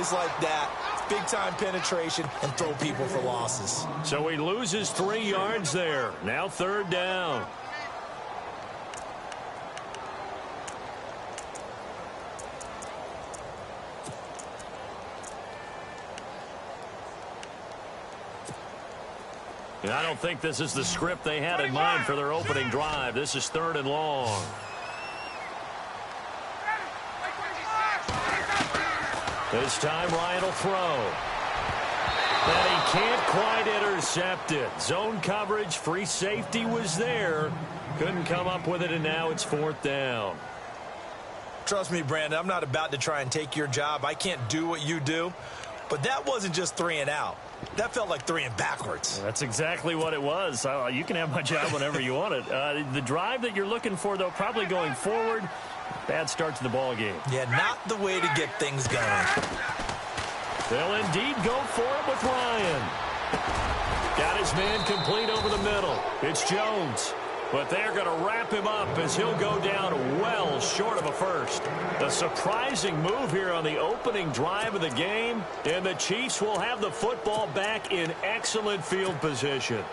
plays like that, big-time penetration, and throw people for losses. So he loses 3 yards there. Now 3rd down. And I don't think this is the script they had in mind for their opening drive. This is 3rd and long. This time Ryan will throw. And he can't quite intercept it. Zone coverage, free safety was there. Couldn't come up with it, and now it's 4th down. Trust me, Brandon, I'm not about to try and take your job. I can't do what you do. But that wasn't just 3 and out. That felt like 3 and backwards. That's exactly what it was. You can have my job whenever you want it. The drive that you're looking for, though, probably going forward. Bad start to the ball game. Yeah, not the way to get things going. They'll indeed go for it with Ryan. Got his man complete over the middle. It's Jones. But they're going to wrap him up as he'll go down well short of a first. A surprising move here on the opening drive of the game. And the Chiefs will have the football back in excellent field position.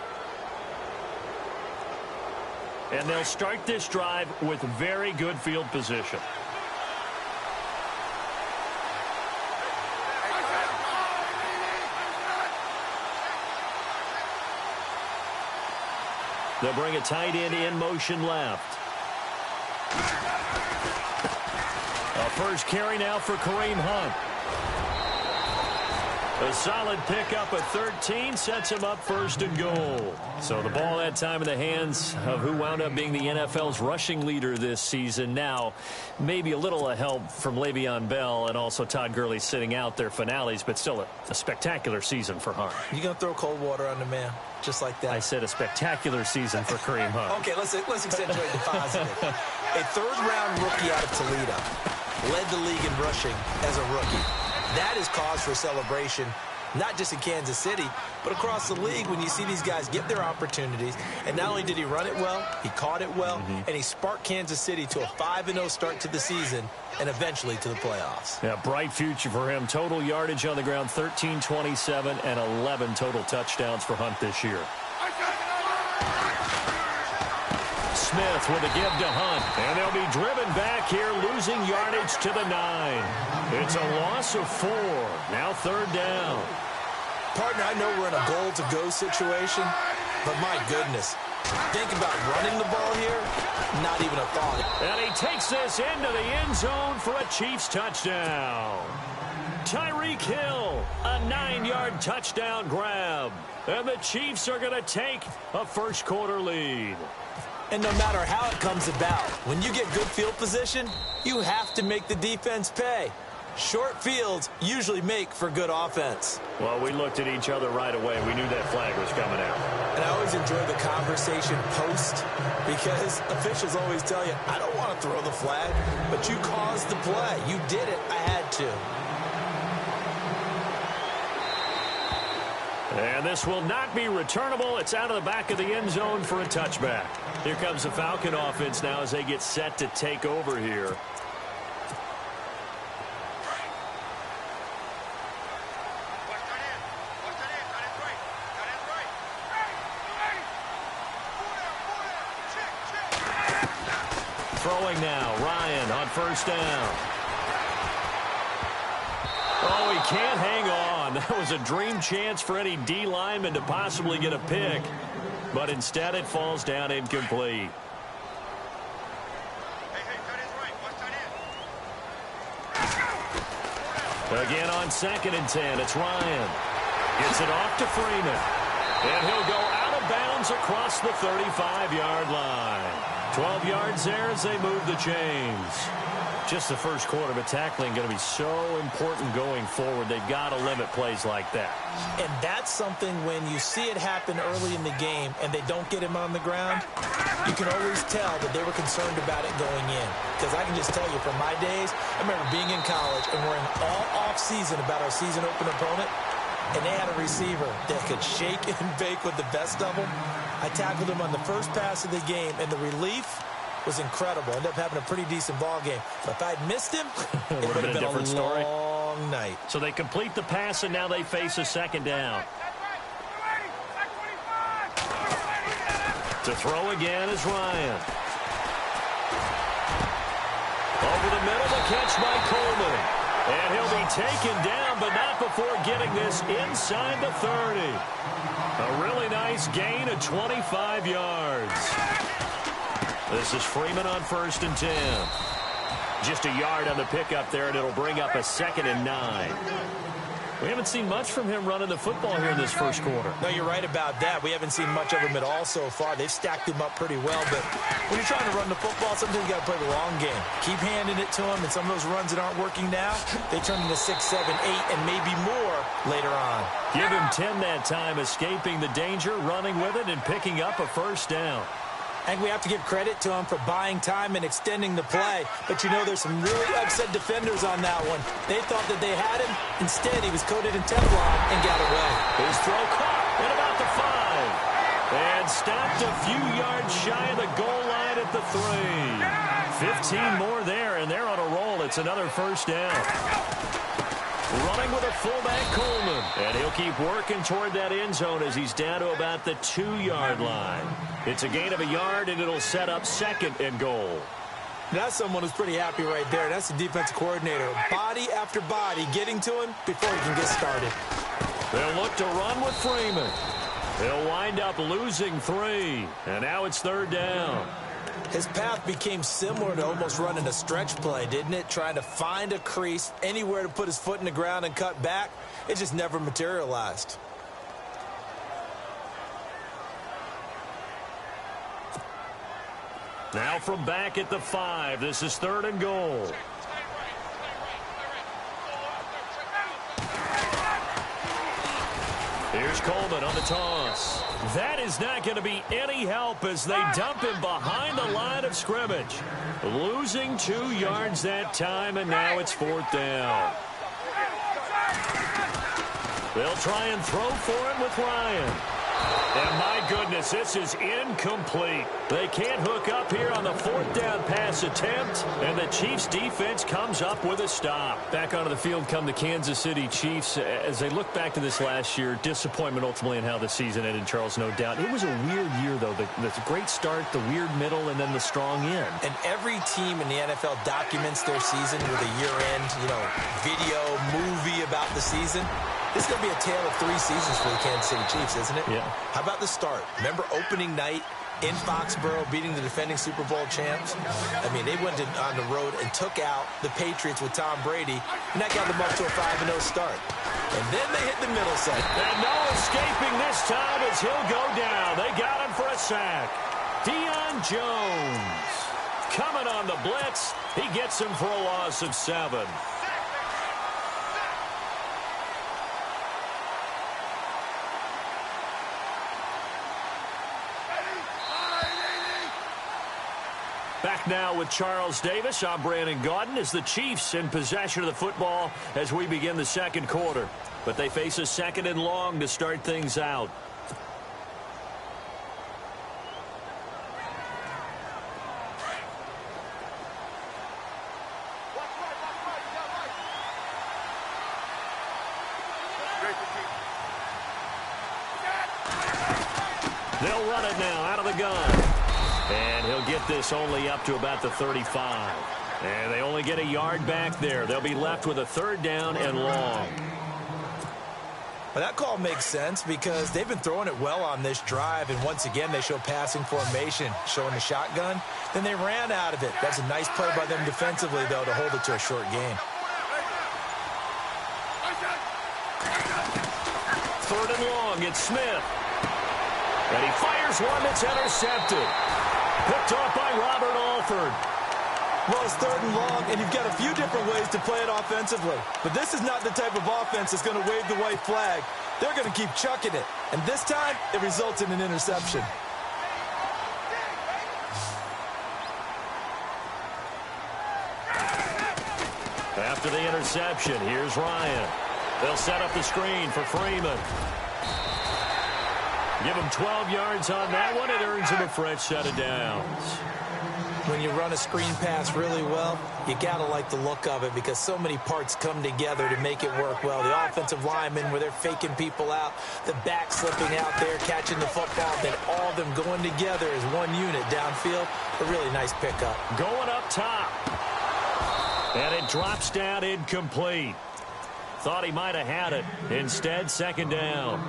And they'll start this drive with very good field position. They'll bring a tight end in motion left. A first carry now for Kareem Hunt. A solid pickup at 13 sets him up 1st and goal. So the ball that time in the hands of who wound up being the NFL's rushing leader this season. Now, maybe a little help from Le'Veon Bell and also Todd Gurley sitting out their finales, but still a spectacular season for Hunt. You going to throw cold water on the man just like that? I said a spectacular season for Kareem Hunt. Okay, let's accentuate the positive. A 3rd-round rookie out of Toledo led the league in rushing as a rookie. That is cause for celebration, not just in Kansas City, but across the league when you see these guys get their opportunities. And not only did he run it well, he caught it well, and he sparked Kansas City to a 5-0 start to the season and eventually to the playoffs. Yeah, bright future for him. Total yardage on the ground, 1327, and 11 total touchdowns for Hunt this year. Smith with a give to Hunt, and they'll be driven back here, losing yardage to the 9. It's a loss of 4. Now 3rd down. Partner, I know we're in a goal-to-go situation, but my goodness, think about running the ball here, not even a thought. And he takes this into the end zone for a Chiefs touchdown. Tyreek Hill, a 9-yard touchdown grab. And the Chiefs are going to take a first-quarter lead. And no matter how it comes about, when you get good field position, you have to make the defense pay. Short fields usually make for good offense. Well, we looked at each other right away. We knew that flag was coming out. And I always enjoy the conversation post because officials always tell you, I don't want to throw the flag, but you caused the play. You did it. I had to. And this will not be returnable. It's out of the back of the end zone for a touchback. Here comes the Falcon offense now as they get set to take over here. Throwing now, Ryan on 1st down. Oh, he can't hang on. That was a dream chance for any D lineman to possibly get a pick. But instead it falls down incomplete. Again on 2nd and 10, it's Ryan. Gets it off to Freeman. And he'll go out of bounds across the 35-yard line. 12 yards there as they move the chains. Just the first quarter, but tackling going to be so important going forward. They've got to limit plays like that. And that's something when you see it happen early in the game and they don't get him on the ground, you can always tell that they were concerned about it going in. Because I can just tell you from my days, I remember being in college and worrying all off-season about our season-open opponent, and they had a receiver that could shake and bake with the best of them. I tackled him on the first pass of the game, and the relief was incredible. Ended up having a pretty decent ball game. But if I'd missed him, it would have been a long long night. So they complete the pass, and now they face a second down. To throw again is Ryan. Over the middle, the catch by Coleman. And he'll be taken down, but not before getting this inside the 30. A really nice gain of 25 yards. This is Freeman on 1st and 10. Just a yard on the pickup there, and it'll bring up a 2nd and 9. We haven't seen much from him running the football here in this first quarter. No, you're right about that. We haven't seen much of him at all so far. They've stacked him up pretty well, but when you're trying to run the football, sometimes you got to play the long game. Keep handing it to him, and some of those runs that aren't working now, they turn into 6, 7, 8, and maybe more later on. Give him 10 that time, escaping the danger, running with it, and picking up a first down. And we have to give credit to him for buying time and extending the play. But, you know, there's some really upset defenders on that one. They thought that they had him. Instead, he was coated in Teflon and got away. His throw caught at about the 5. And stopped a few yards shy of the goal line at the 3. 15 more there, and they're on a roll. It's another first down. Running with a fullback, Coleman. And he'll keep working toward that end zone as he's down to about the 2-yard line. It's a gain of a yard, and it'll set up 2nd and goal. That's someone who's pretty happy right there. That's the defensive coordinator. Body after body getting to him before he can get started. They'll look to run with Freeman. They'll wind up losing 3. And now it's 3rd down. His path became similar to almost running a stretch play, didn't it? Trying to find a crease, anywhere to put his foot in the ground and cut back. It just never materialized. Now from back at the 5, this is 3rd and goal. Here's Coleman on the toss. That is not going to be any help as they dump him behind the line of scrimmage. Losing 2 yards that time, and now it's 4th down. They'll try and throw for it with Ryan. And my goodness, this is incomplete. They can't hook up here on the 4th down pass attempt, and the Chiefs defense comes up with a stop. Back onto the field come the Kansas City Chiefs. As they look back to this last year, disappointment ultimately in how the season ended, Charles, no doubt. It was a weird year, though. The great start, the weird middle, and then the strong end. And every team in the NFL documents their season with a year-end, video, movie about the season. This is going to be a tale of 3 seasons for the Kansas City Chiefs, isn't it? Yeah. How about the start? Remember opening night in Foxborough, beating the defending Super Bowl champs? I mean, they went on the road and took out the Patriots with Tom Brady, and that got them up to a 5-0 start. And then they hit the middle set. And no escaping this time as he'll go down. They got him for a sack. Deion Jones coming on the blitz. He gets him for a loss of 7. Back now with Charles Davis. I'm Brandon Gaudin as the Chiefs in possession of the football as we begin the second quarter. But they face a 2nd and long to start things out. They'll run it now out of the gun. And he'll get this only up to about the 35. And they only get a yard back there. They'll be left with a 3rd down and long. Well, that call makes sense because they've been throwing it well on this drive. And once again, they show passing formation, showing the shotgun. Then they ran out of it. That's a nice play by them defensively, though, to hold it to a short game. 3rd and long. It's Smith. And he fires one that's intercepted. Picked off by Robert Alford. Well, it's 3rd and long, and you've got a few different ways to play it offensively. But this is not the type of offense that's going to wave the white flag. They're going to keep chucking it. And this time, it results in an interception. After the interception, here's Ryan. They'll set up the screen for Freeman. Give him 12 yards on that one. It earns him a fresh set of downs. When you run a screen pass really well, you got to like the look of it because so many parts come together to make it work well. The offensive linemen, where they're faking people out, the back slipping out there, catching the football, then all of them going together as one unit downfield. A really nice pickup. Going up top. And it drops down incomplete. Thought he might have had it. Instead, second down.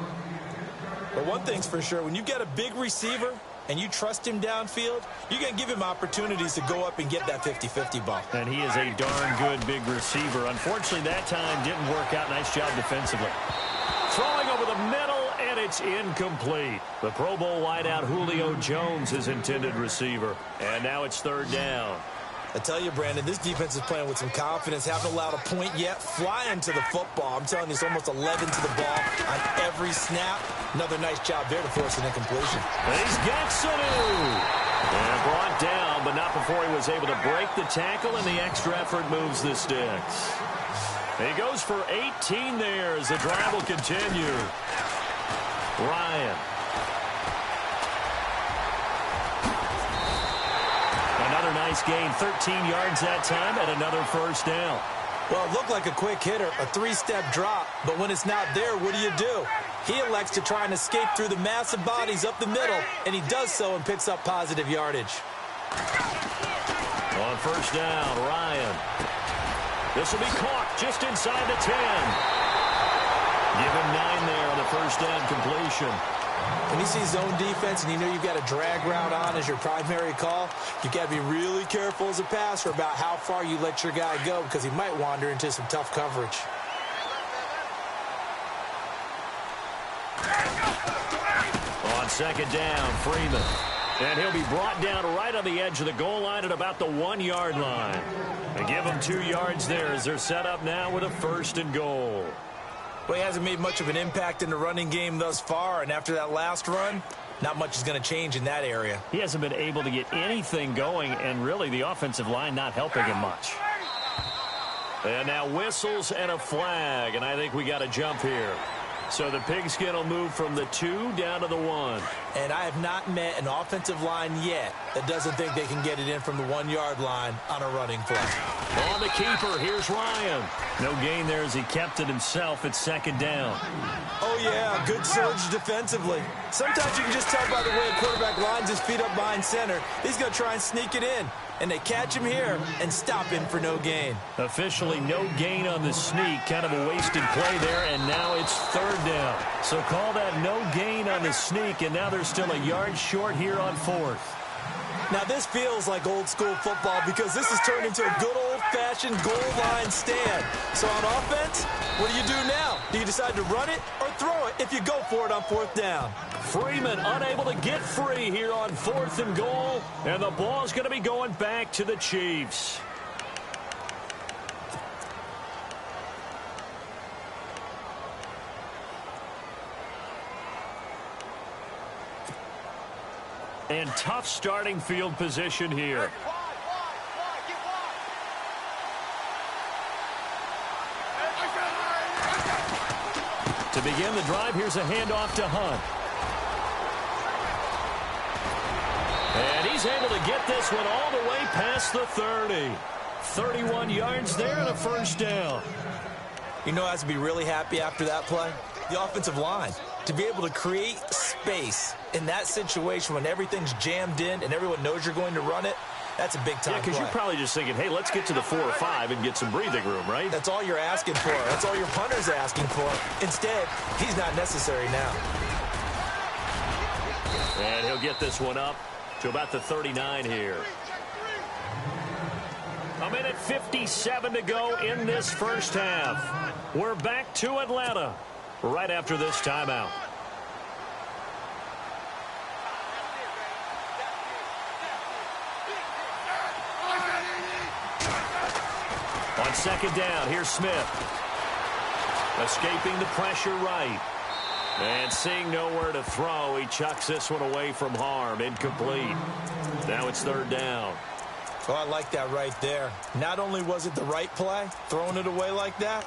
But one thing's for sure, when you get a big receiver and you trust him downfield, you're going to give him opportunities to go up and get that 50-50 ball. And he is a darn good big receiver. Unfortunately, that time didn't work out. Nice job defensively. Throwing over the middle, and it's incomplete. The Pro Bowl wideout Julio Jones is intended receiver. And now it's third down. I tell you, Brandon, this defense is playing with some confidence. Haven't allowed a point yet. Flying to the football. I'm telling you, it's almost 11 to the ball on every snap. Another nice job there to force an incompletion. He's got Sanu. And brought down, but not before he was able to break the tackle, and the extra effort moves the sticks. He goes for 18 there as the drive will continue. Ryan. Another nice gain, 13 yards that time, and another first down. Well, it looked like a quick hitter, a three-step drop, but when it's not there, what do? He elects to try and escape through the massive bodies up the middle, and he does so and picks up positive yardage. On first down, Ryan. This will be caught just inside the 10. Give him 9 there on the first down completion. When you see zone defense and you know you've got a drag route on as your primary call, you've got to be really careful as a passer about how far you let your guy go because he might wander into some tough coverage. On second down, Freeman. And he'll be brought down right on the edge of the goal line at about the 1-yard line. They give him 2 yards there as they're set up now with a first and goal. Well, he hasn't made much of an impact in the running game thus far, and after that last run, not much is going to change in that area. He hasn't been able to get anything going, and really the offensive line not helping him much. And now whistles and a flag, and I think we got a jump here. So the pigskin will move from the 2 down to the 1. And I have not met an offensive line yet that doesn't think they can get it in from the 1-yard line on a running play. On the keeper, here's Ryan. No gain there as he kept it himself at second down. Oh, yeah, good surge defensively. Sometimes you can just tell by the way a quarterback lines his feet up behind center. He's going to try and sneak it in. And they catch him here and stop him for no gain. Officially no gain on the sneak. Kind of a wasted play there, and now it's third down. So call that no gain on the sneak, and now they're still a yard short here on fourth. Now, this feels like old-school football because this has turned into a good old-fashioned goal line stand. So on offense, what do you do now? Do you decide to run it or throw it if you go for it on fourth down? Freeman unable to get free here on fourth and goal, and the ball's going to be going back to the Chiefs. And tough starting field position here. To begin the drive, here's a handoff to Hunt. And he's able to get this one all the way past the 30. 31 yards there and a first down. You know who has to be really happy after that play? The offensive line. To be able to create space in that situation when everything's jammed in and everyone knows you're going to run it, that's a big-time play. Yeah, because you're probably just thinking, hey, let's get to the 4 or 5 and get some breathing room, right? That's all you're asking for. That's all your punter's asking for. Instead, he's not necessary now. And he'll get this one up to about the 39 here. A minute 57 to go in this first half. We're back to Atlanta right after this timeout. On second down, here's Smith. Escaping the pressure right. And seeing nowhere to throw, he chucks this one away from harm. Incomplete. Now it's third down. Oh, I like that right there. Not only was it the right play, throwing it away like that,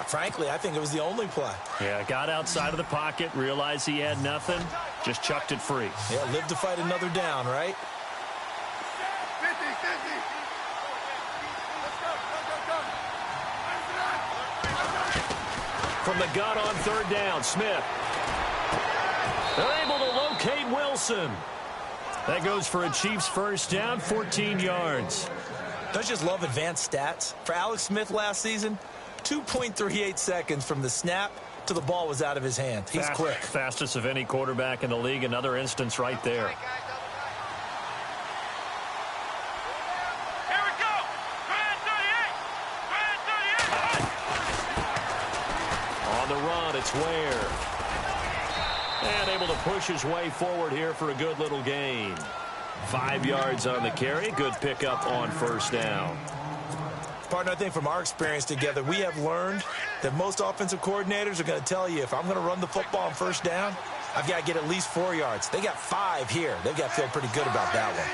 frankly, I think it was the only play. Yeah, got outside of the pocket, realized he had nothing, just chucked it free. Yeah, live to fight another down, right? from the gun on third down. Smith. They're able to locate Wilson. That goes for a Chiefs first down, 14 yards. Don't you just love advanced stats? For Alex Smith last season, 2.38 seconds from the snap to the ball was out of his hand. He's quick. Fastest of any quarterback in the league. Another instance right there. Here we go. Grand 38. On the run, it's Ware. And able to push his way forward here for a good little gain. 5 yards on the carry. Good pickup on first down. Partner, I think from our experience together, we have learned that most offensive coordinators are going to tell you, if I'm going to run the football on first down, I've got to get at least 4 yards. They got 5 here. They've got to feel pretty good about that one.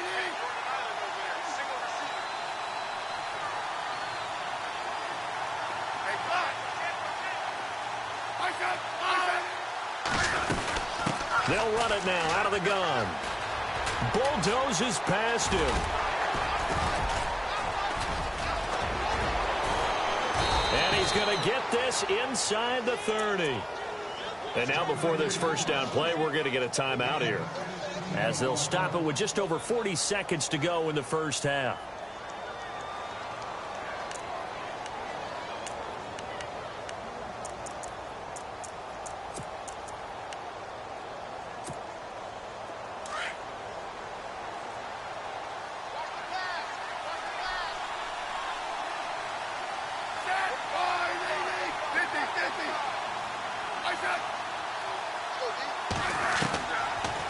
They'll run it now out of the gun. Bulldozes past him. And he's going to get this inside the 30. And now before this first down play, we're going to get a timeout here, as they'll stop it with just over 40 seconds to go in the first half.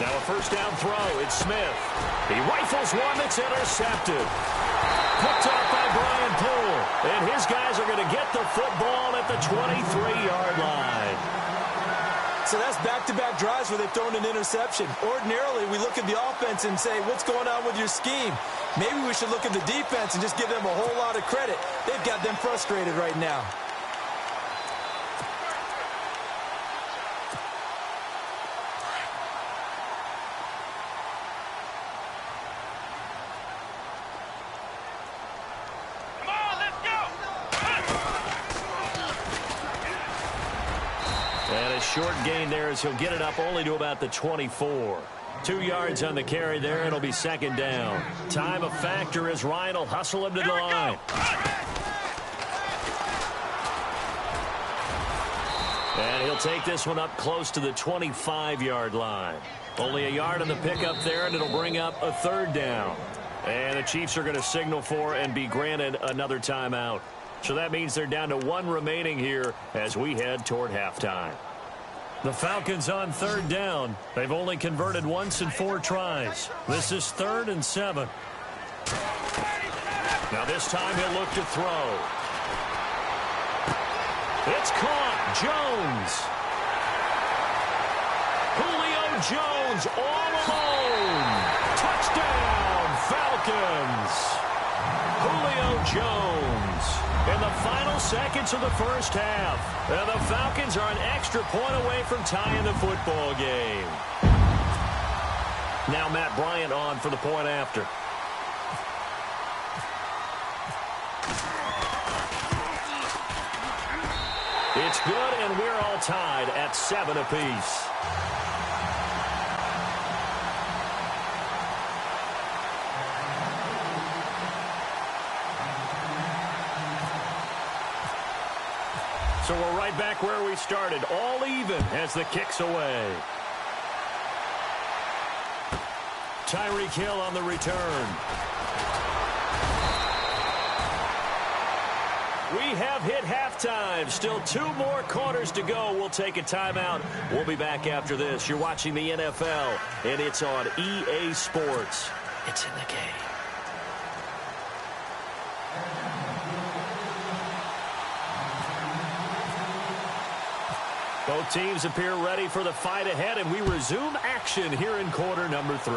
Now a first down throw. It's Smith. He rifles one that's intercepted. Picked off by Brian Poole. And his guys are going to get the football at the 23-yard line. So that's back-to-back drives where they've thrown an interception. Ordinarily, we look at the offense and say, what's going on with your scheme? Maybe we should look at the defense and just give them a whole lot of credit. They've got them frustrated right now. Short gain there as he'll get it up only to about the 24. 2 yards on the carry there. It'll be second down. Time a factor as Ryan will hustle him to the line. And he'll take this one up close to the 25-yard line. Only a yard on the pickup there, and it'll bring up a third down. And the Chiefs are going to signal for and be granted another timeout. So that means they're down to 1 remaining here as we head toward halftime. The Falcons on third down. They've only converted once in 4 tries. This is 3rd and 7. Now this time he'll look to throw. It's caught. Jones. Julio Jones all alone. Touchdown, Falcons. Julio Jones. In the final seconds of the first half. And the Falcons are an extra point away from tying the football game. Now Matt Bryant on for the point after. It's good, and we're all tied at 7 apiece. So we're right back where we started, all even as the kick's away. Tyreek Hill on the return. We have hit halftime. Still 2 more quarters to go. We'll take a timeout. We'll be back after this. You're watching the NFL, and it's on EA Sports. It's in the game. Both teams appear ready for the fight ahead, and we resume action here in quarter number 3.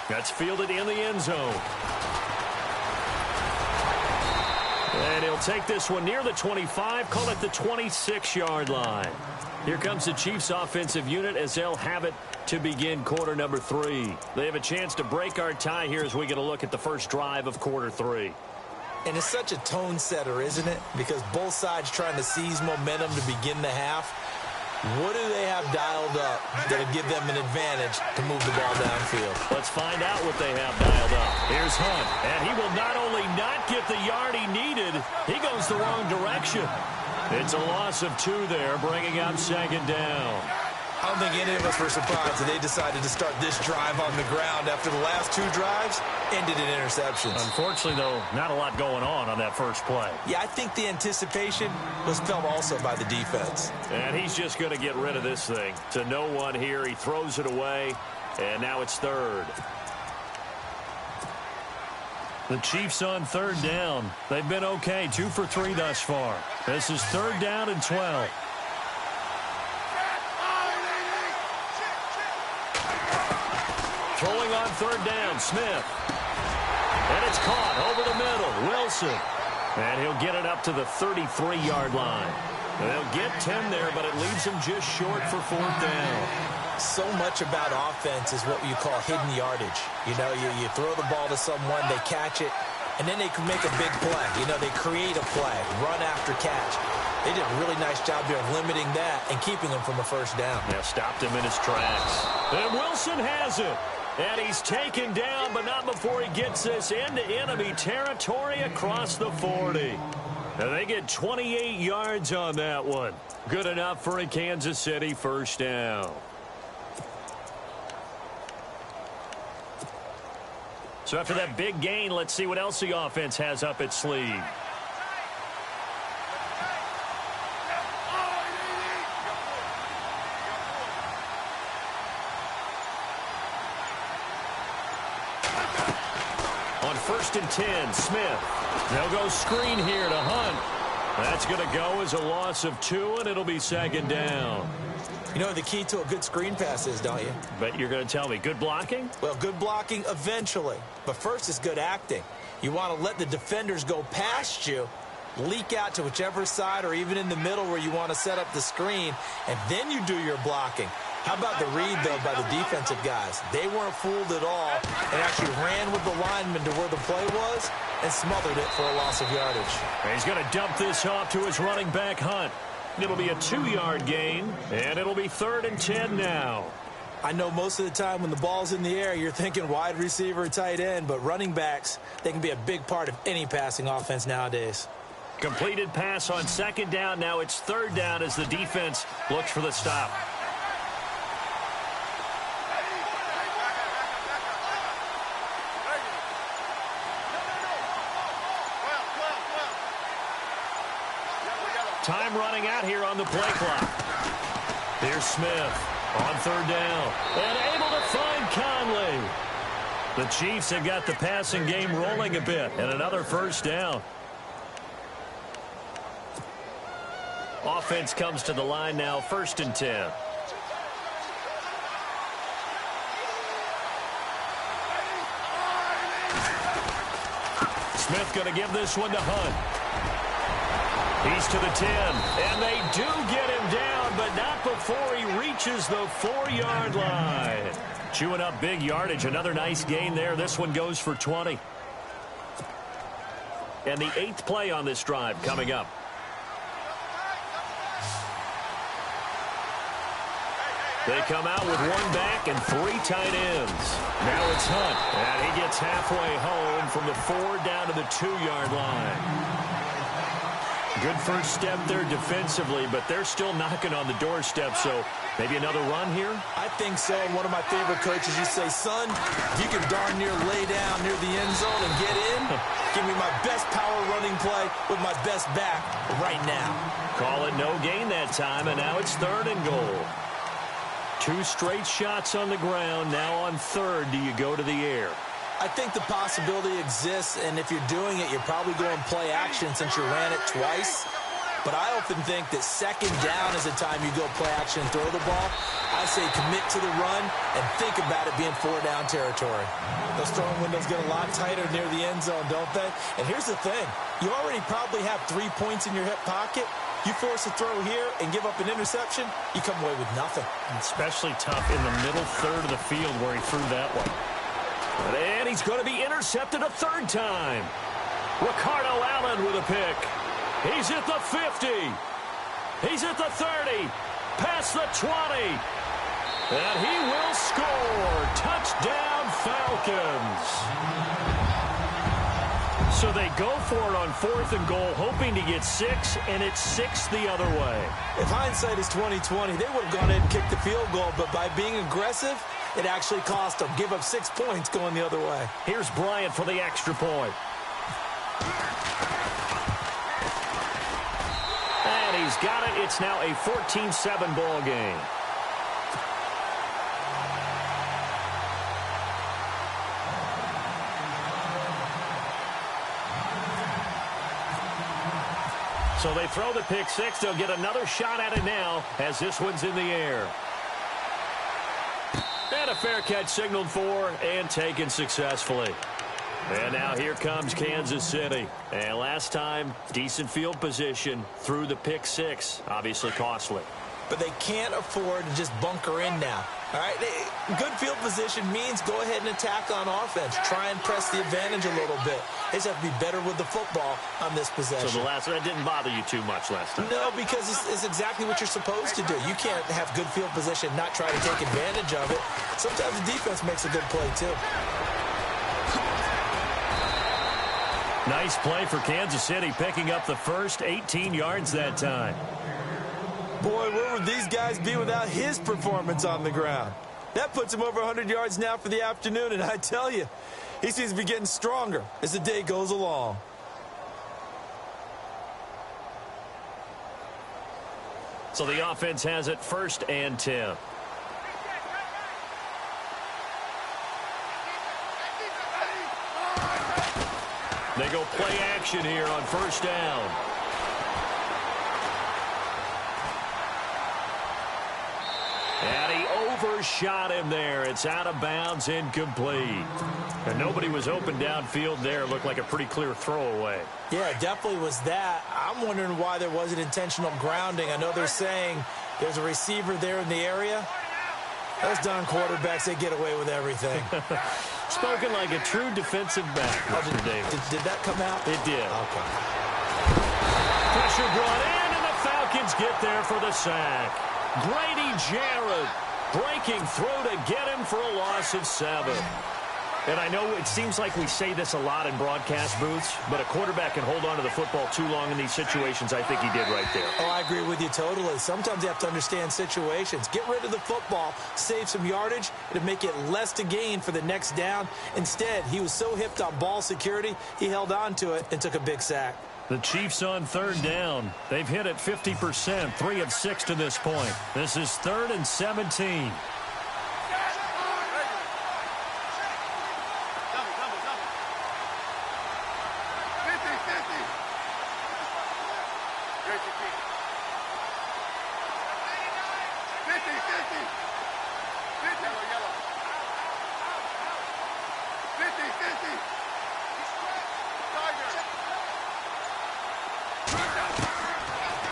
That's fielded in the end zone. And he'll take this one near the 25, call it the 26-yard line. Here comes the Chiefs offensive unit as they'll have it to begin quarter number 3. They have a chance to break our tie here as we get a look at the first drive of quarter 3. And it's such a tone setter, isn't it? Because both sides trying to seize momentum to begin the half. What do they have dialed up that'll give them an advantage to move the ball downfield? Let's find out what they have dialed up. Here's Hunt, and he will not only not get the yard he needed, he goes the wrong direction. It's a loss of 2 there, bringing up second down. I don't think any of us were surprised that they decided to start this drive on the ground after the last 2 drives ended in interceptions. Unfortunately, though, not a lot going on that first play. Yeah, I think the anticipation was felt also by the defense. And he's just going to get rid of this thing. To no one here, he throws it away, and now it's third. The Chiefs on third down. They've been okay, 2 for 3 thus far. This is third down and 12. Throwing on third down, Smith. And it's caught over the middle, Wilson. And he'll get it up to the 33-yard line. They'll get 10 there, but it leaves him just short for fourth down. So much about offense is what you call hidden yardage. You know, you throw the ball to someone, they catch it, and then they can make a big play. You know, they create a play, run after catch. They did a really nice job here of limiting that and keeping him from a first down. Yeah, stopped him in his tracks. And Wilson has it. And he's taken down, but not before he gets this into enemy territory across the 40. And they get 28 yards on that one. Good enough for a Kansas City first down. So after that big gain, let's see what else the offense has up its sleeve. On 1st and 10, Smith. They'll go screen here to Hunt. That's going to go as a loss of 2, and it'll be second down. You know the key to a good screen pass is, don't you? But you're going to tell me, good blocking? Well, good blocking eventually. But first is good acting. You want to let the defenders go past you, leak out to whichever side or even in the middle where you want to set up the screen, and then you do your blocking. How about the read, though, by the defensive guys? They weren't fooled at all and actually ran with the lineman to where the play was and smothered it for a loss of yardage. He's going to dump this off to his running back, Hunt. It'll be a 2-yard gain, and it'll be 3rd and 10 now. I know most of the time when the ball's in the air, you're thinking wide receiver, tight end, but running backs, they can be a big part of any passing offense nowadays. Completed pass on second down. Now it's third down as the defense looks for the stop. Time running out here on the play clock. Here's Smith on third down. And able to find Conley. The Chiefs have got the passing game rolling a bit. And another first down. Offense comes to the line now, 1st and 10. Smith going to give this one to Hunt. He's to the 10, and they do get him down, but not before he reaches the 4-yard line. Chewing up big yardage, another nice gain there. This one goes for 20. And the 8th play on this drive coming up. They come out with 1 back and 3 tight ends. Now it's Hunt, and he gets halfway home from the 4 down to the 2-yard line. Good first step there defensively, but they're still knocking on the doorstep, so maybe another run here? I think so. And one of my favorite coaches, you say, son, if you can darn near lay down near the end zone and get in, give me my best power running play with my best back right now. Call it no gain that time, and now it's 3rd and goal. 2 straight shots on the ground. Now on 3rd, do you go to the air? I think the possibility exists, and if you're doing it, you're probably going play action since you ran it twice. But I often think that 2nd down is the time you go play action and throw the ball. I say commit to the run and think about it being 4-down territory. Those throwing windows get a lot tighter near the end zone, don't they? And here's the thing. You already probably have 3 points in your hip pocket. You force a throw here and give up an interception, you come away with nothing. Especially tough in the middle 3rd of the field where he threw that one. And he's going to be intercepted a 3rd time. Ricardo Allen with a pick. He's at the 50. He's at the 30. Past the 20. And he will score. Touchdown, Falcons. So they go for it on 4th and goal, hoping to get 6, and it's 6 the other way. If hindsight is 20/20, they would have gone in and kicked the field goal, but by being aggressive, it actually cost them. Give up 6 points going the other way. Here's Bryant for the extra point. And he's got it. It's now a 14-7 ball game. So they throw the pick six. They'll get another shot at it now as this one's in the air. And a fair catch signaled for and taken successfully. And now here comes Kansas City. And last time, decent field position through the pick six. Obviously costly. But they can't afford to just bunker in now. All right, good field position means go ahead and attack on offense. Try and press the advantage a little bit. They just have to be better with the football on this possession. So that didn't bother you too much last time? No, because it's exactly what you're supposed to do. You can't have good field position, not try to take advantage of it. Sometimes the defense makes a good play, too. Nice play for Kansas City, picking up the first 18 yards that time. Boy, where would these guys be without his performance on the ground? That puts him over 100 yards now for the afternoon, and I tell you, he seems to be getting stronger as the day goes along. So the offense has it 1st and 10. They go play action here on 1st down. And he overshot him there. It's out of bounds, incomplete. And nobody was open downfield there. It looked like a pretty clear throwaway. Yeah, it definitely was that. I'm wondering why there wasn't intentional grounding. I know they're saying there's a receiver there in the area. Those darn quarterbacks, they get away with everything. Spoken like a true defensive back, Mr. Davis. Did that come out? It did. Okay. Pressure brought in, and the Falcons get there for the sack. Grady Jarrett breaking through to get him for a loss of 7. And I know it seems like we say this a lot in broadcast booths, but a quarterback can hold on to the football too long in these situations. I think he did right there. Oh, I agree with you totally. Sometimes you have to understand situations. Get rid of the football, save some yardage, to make it less to gain for the next down. Instead, he was so hipped on ball security, he held on to it and took a big sack. The Chiefs on 3rd down. They've hit it 50%, 3 of 6 to this point. This is 3rd and 17.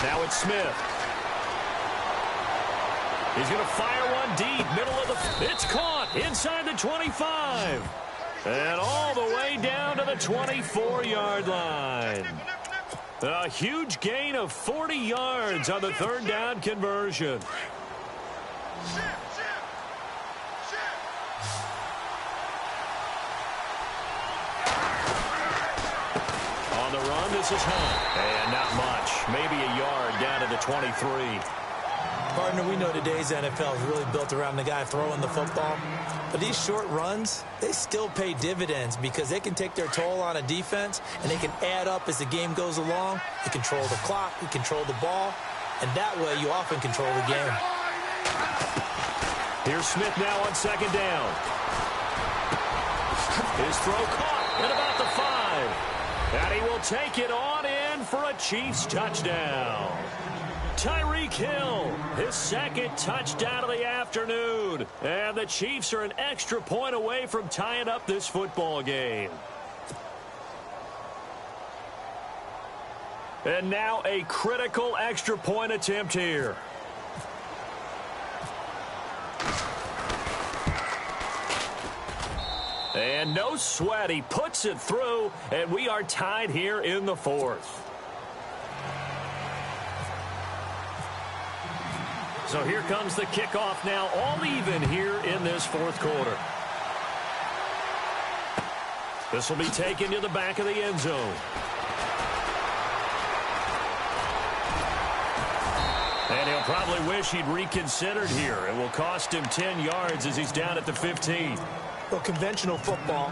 Now it's Smith. He's going to fire one deep, middle of the... It's caught inside the 25. And all the way down to the 24-yard line. A huge gain of 40 yards on the 3rd down conversion. On the run, this is Hunt. And not much. Maybe a yard down to the 23. Partner, we know today's NFL is really built around the guy throwing the football. But these short runs, they still pay dividends because they can take their toll on a defense and they can add up as the game goes along. You control the clock, you control the ball, and that way you often control the game. Here's Smith now on 2nd down. His throw caught at about the 5. And he will take it on in for a Chiefs touchdown. Tyreek Hill, his 2nd touchdown of the afternoon. And the Chiefs are an extra point away from tying up this football game. And now a critical extra point attempt here. And no sweat. He puts it through, and we are tied here in the fourth. So here comes the kickoff now, all even here in this fourth quarter. This will be taken to the back of the end zone. And he'll probably wish he'd reconsidered here. It will cost him 10 yards as he's down at the 15. Well, conventional football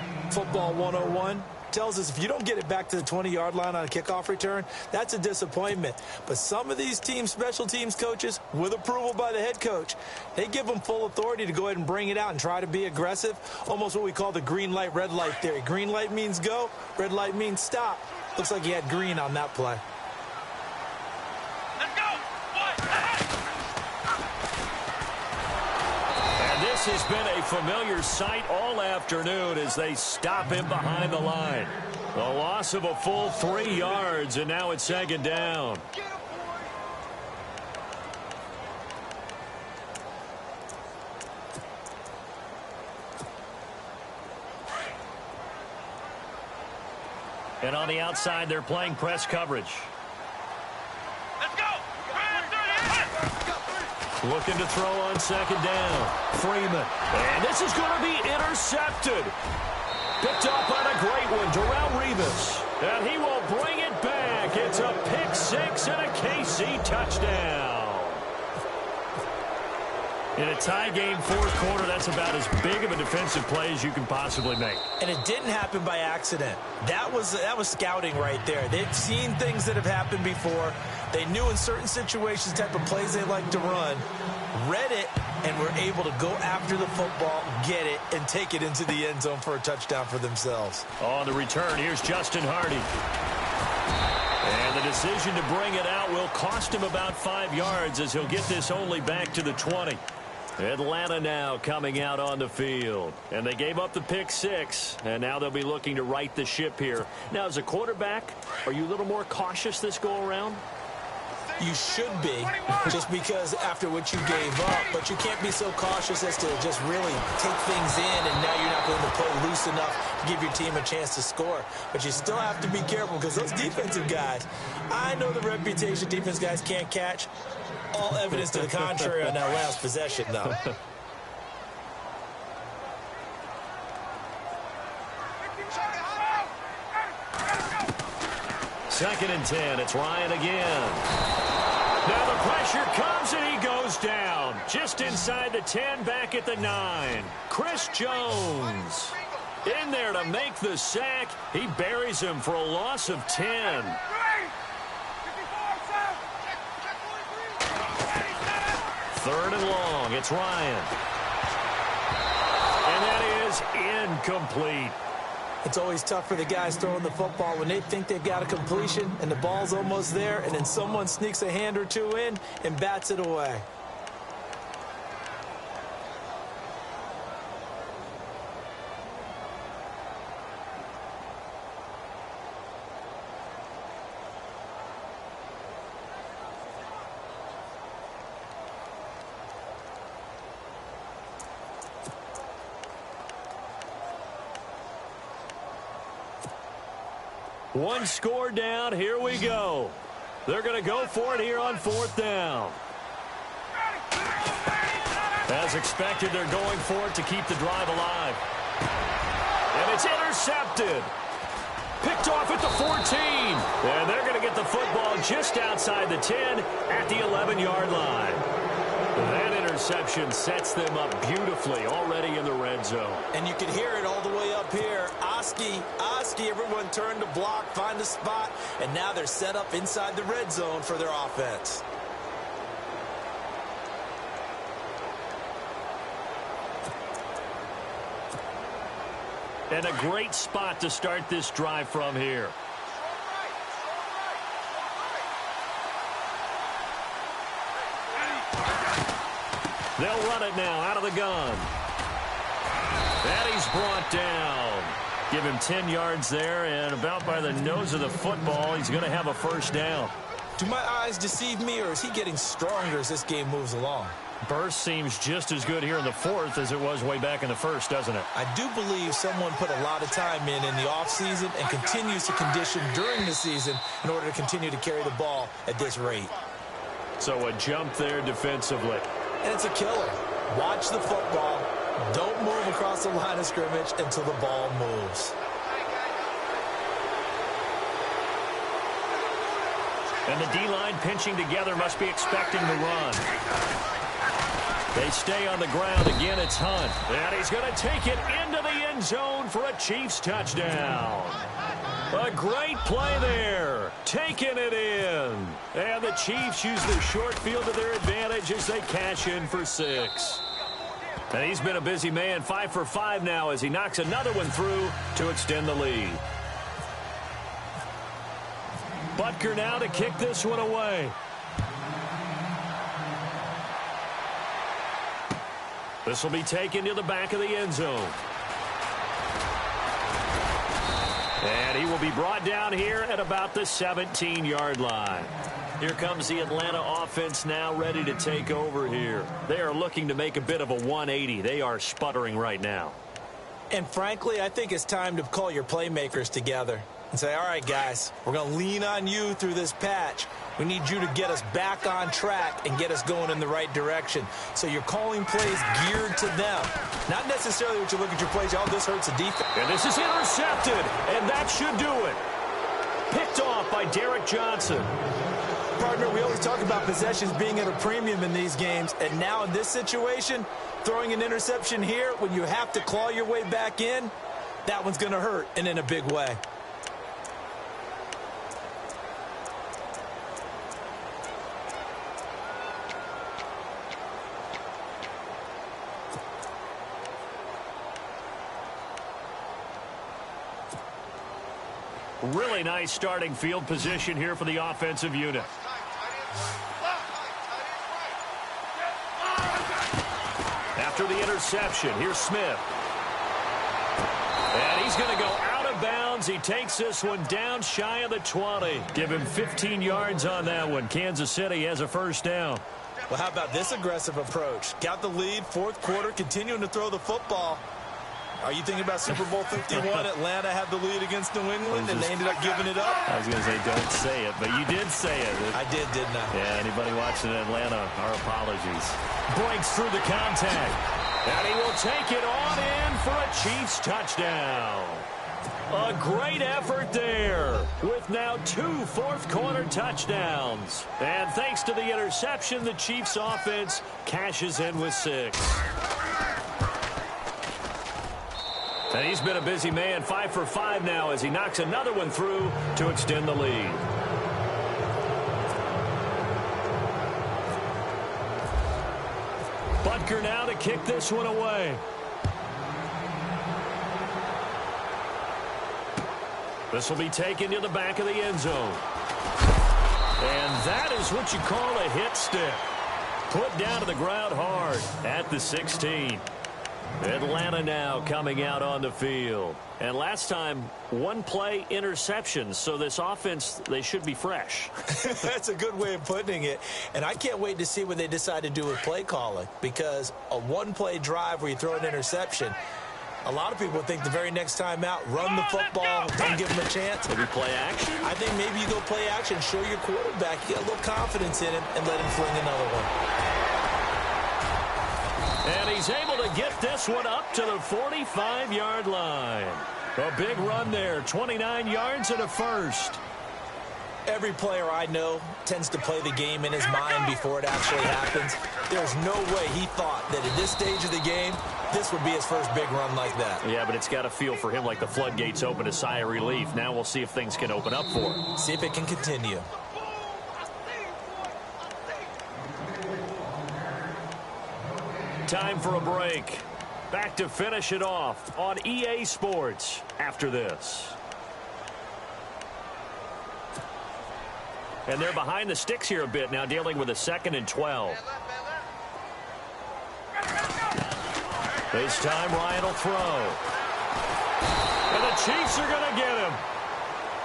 101, tells us if you don't get it back to the 20-yard line on a kickoff return, that's a disappointment. But some of these teams, special teams coaches, with approval by the head coach, they give them full authority to go ahead and bring it out and try to be aggressive, almost what we call the green light, red light theory. Green light means go, red light means stop. Looks like he had green on that play. This has been a familiar sight all afternoon as they stop him behind the line. The loss of a full 3 yards, and now it's second down. And on the outside, they're playing press coverage. Looking to throw on second down. Freeman. And this is going to be intercepted. Picked up on a great one, Darrelle Revis. And he will bring it back. It's a pick six and a KC touchdown. In a tie game fourth quarter, that's about as big of a defensive play as you can possibly make. And it didn't happen by accident. That was scouting right there. They've seen things that have happened before. They knew in certain situations the type of plays they like to run, read it, and were able to go after the football, get it, and take it into the end zone for a touchdown for themselves. On the return, here's Justin Hardy. And the decision to bring it out will cost him about 5 yards as he'll get this only back to the 20. Atlanta now coming out on the field. And they gave up the pick six, and now they'll be looking to right the ship here. Now, as a quarterback, are you a little more cautious this go-around? You should be, just because after what you gave up, but you can't be so cautious as to just really take things in, and now you're not going to play loose enough to give your team a chance to score. But you still have to be careful because those defensive guys, I know the reputation defense guys can't catch. All evidence to the contrary on that last possession, though. Second and 10. It's Ryan again. Now the pressure comes and he goes down. Just inside the 10, back at the 9. Chris Jones in there to make the sack. He buries him for a loss of 10. Third and long. It's Ryan. And that is incomplete. It's always tough for the guys throwing the football when they think they've got a completion and the ball's almost there, and then someone sneaks a hand or two in and bats it away. One score down. Here we go. They're going to go for it here on fourth down. As expected, they're going for it to keep the drive alive. And it's intercepted. Picked off at the 14. And they're going to get the football just outside the 10 at the 11-yard line. That interception sets them up beautifully already in the red zone. And you can hear it all the way up here. Oski, everyone turned to block, find a spot, and now they're set up inside the red zone for their offense. And a great spot to start this drive from here. They'll run it now out of the gun. And he's brought down. Give him 10 yards there, and about by the nose of the football, he's going to have a first down. Do my eyes deceive me, or is he getting stronger as this game moves along? Burst seems just as good here in the fourth as it was way back in the first, doesn't it? I do believe someone put a lot of time in the offseason and continues to condition during the season in order to continue to carry the ball at this rate. So a jump there defensively. And it's a killer. Watch the football. Don't move across the line of scrimmage until the ball moves. And the D-line pinching together must be expecting the run. They stay on the ground. Again, it's Hunt. And he's going to take it into the end zone for a Chiefs touchdown. A great play there. Taking it in. And the Chiefs use the short field to their advantage as they cash in for 6. And he's been a busy man. 5 for 5 now as he knocks another one through to extend the lead. Butker now to kick this one away. This will be taken to the back of the end zone. And he will be brought down here at about the 17-yard line. Here comes the Atlanta offense now ready to take over here. They are looking to make a bit of a 180. They are sputtering right now. And frankly, I think it's time to call your playmakers together and say, all right, guys, we're going to lean on you through this patch. We need you to get us back on track and get us going in the right direction. So you're calling plays geared to them. Not necessarily what you look at your plays, oh, this hurts the defense. And this is intercepted, and that should do it. Picked off by Derek Johnson. Partner, we always talk about possessions being at a premium in these games, and now in this situation, throwing an interception here when you have to claw your way back in, that one's going to hurt, and in a big way. Really nice starting field position here for the offensive unit. After the interception, here's Smith. And he's going to go out of bounds. He takes this one down shy of the 20. Give him 15 yards on that one. Kansas City has a first down. Well, how about this aggressive approach? Got the lead, fourth quarter, continuing to throw the football. Are you thinking about Super Bowl 51? Atlanta had the lead against New England, and they ended up giving it up? I was going to say, don't say it, but you did say it. I did, didn't I? Yeah, anybody watching Atlanta, our apologies. Breaks through the contact. And he will take it on in for a Chiefs touchdown. A great effort there with now 2 fourth-quarter touchdowns. And thanks to the interception, the Chiefs offense cashes in with 6. And he's been a busy man, 5 for 5 now as he knocks another one through to extend the lead. Butker now to kick this one away. This will be taken to the back of the end zone. And that is what you call a hit stick. Put down to the ground hard at the 16. Atlanta now coming out on the field. And last time, 1 play interception. So this offense, they should be fresh. That's a good way of putting it. And I can't wait to see what they decide to do with play calling. Because a 1-play drive where you throw an interception, a lot of people think the very next time out, run the football, don't give them a chance. Maybe play action? I think maybe you go play action, show your quarterback, you get a little confidence in him, and let him fling another one. And he's able to get this one up to the 45-yard line. A big run there, 29 yards and a first. Every player I know tends to play the game in his mind before it actually happens. There's no way he thought that at this stage of the game, this would be his first big run like that. Yeah, but it's got to feel for him like the floodgates open, a sigh of relief. Now we'll see if things can open up for him. See if it can continue. Time for a break. Back to finish it off on EA Sports after this. And they're behind the sticks here a bit now, dealing with a 2nd and 12. This time Ryan will throw. And the Chiefs are going to get him.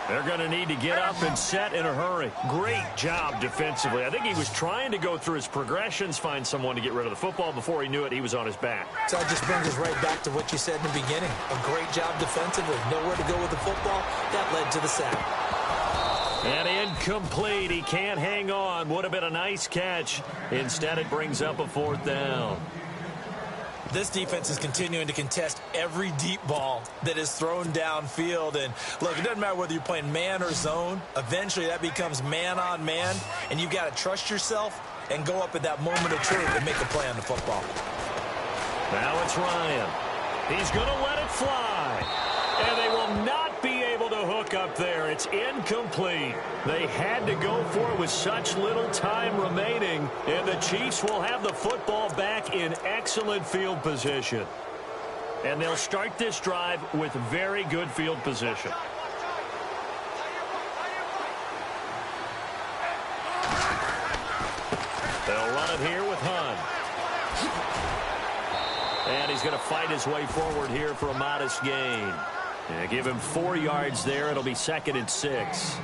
They're going to need to get up and set in a hurry. Great job defensively. I think he was trying to go through his progressions, find someone to get rid of the football. Before he knew it, he was on his back. So that just brings us right back to what you said in the beginning. A great job defensively. Nowhere to go with the football. That led to the sack. And incomplete. He can't hang on. Would have been a nice catch. Instead, it brings up a 4th down. This defense is continuing to contest every deep ball that is thrown downfield. And, look, it doesn't matter whether you're playing man or zone. Eventually, that becomes man on man. And you've got to trust yourself and go up at that moment of truth and make a play on the football. Now it's Ryan. He's going to let it fly. And they will not be able to hook up there. It's incomplete. They had to go for it with such little time remaining. And the Chiefs will have the football back in excellent field position. And they'll start this drive with very good field position. They'll run it here with Hunt. And he's going to fight his way forward here for a modest gain. Yeah, give him 4 yards there. It'll be 2nd and 6.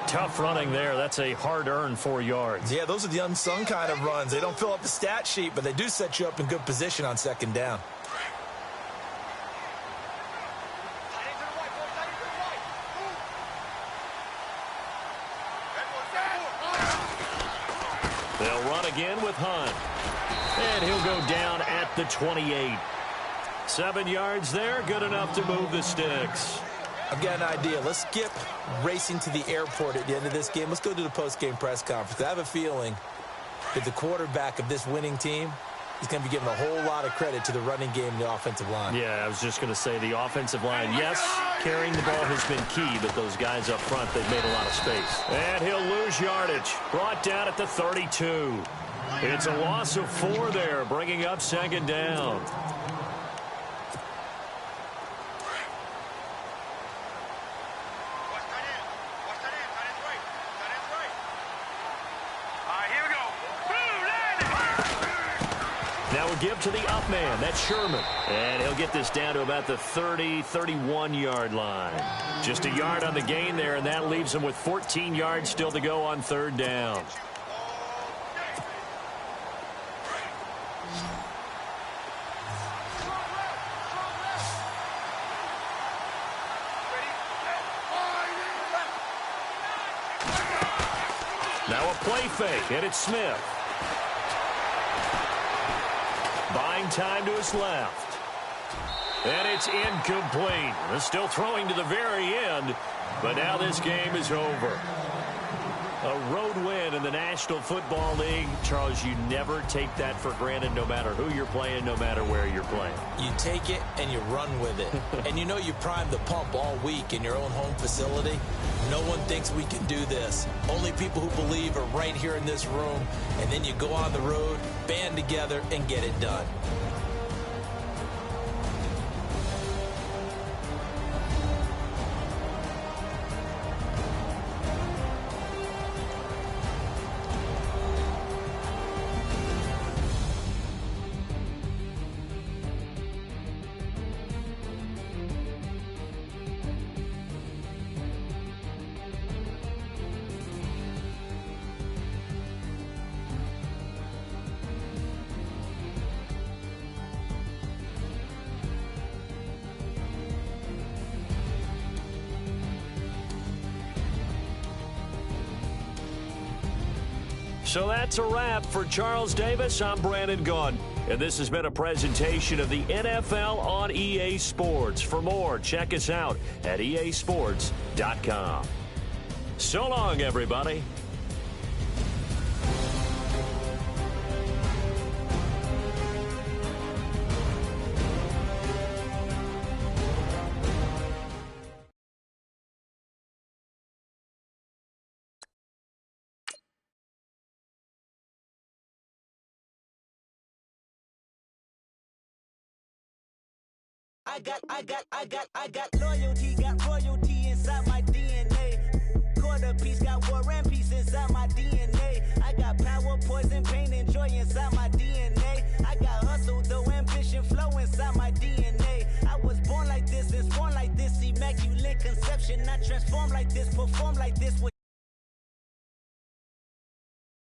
Tough running there. That's a hard-earned 4 yards. Yeah, those are the unsung kind of runs. They don't fill up the stat sheet, but they do set you up in good position on 2nd down. They'll run again with Hunt. And he'll go down at the 28. 7 yards there, good enough to move the sticks. I've got an idea. Let's skip racing to the airport at the end of this game. Let's go to the post-game press conference. I have a feeling that the quarterback of this winning team is going to be giving a whole lot of credit to the running game and the offensive line. Yeah, I was just going to say the offensive line, yes, carrying the ball has been key, but those guys up front, they've made a lot of space. And he'll lose yardage. Brought down at the 32. It's a loss of 4 there, bringing up 2nd down. Now we'll give to the up man. That's Sherman. And he'll get this down to about the 30, 31-yard line. Just a yard on the gain there, and that leaves him with 14 yards still to go on 3rd down. Now a play fake, and it's Smith. Buying time to his left. And it's incomplete. They're still throwing to the very end, but now this game is over. A road win in the National Football League. Charles, you never take that for granted no matter who you're playing, no matter where you're playing. You take it and you run with it. And you know you primed the pump all week in your own home facility. No one thinks we can do this. Only people who believe are right here in this room. And then you go on the road, band together, and get it done. So that's a wrap for Charles Davis. I'm Brandon Gaudin, and this has been a presentation of the NFL on EA Sports. For more, check us out at easports.com. So long, everybody. I got loyalty, got royalty inside my DNA. Quarter piece, got war and peace inside my DNA. I got power, poison, pain, and joy inside my DNA. I got hustle, though ambition, flow inside my DNA. I was born like this and sworn like this, immaculate conception. motivation. I transform like this, perform like this.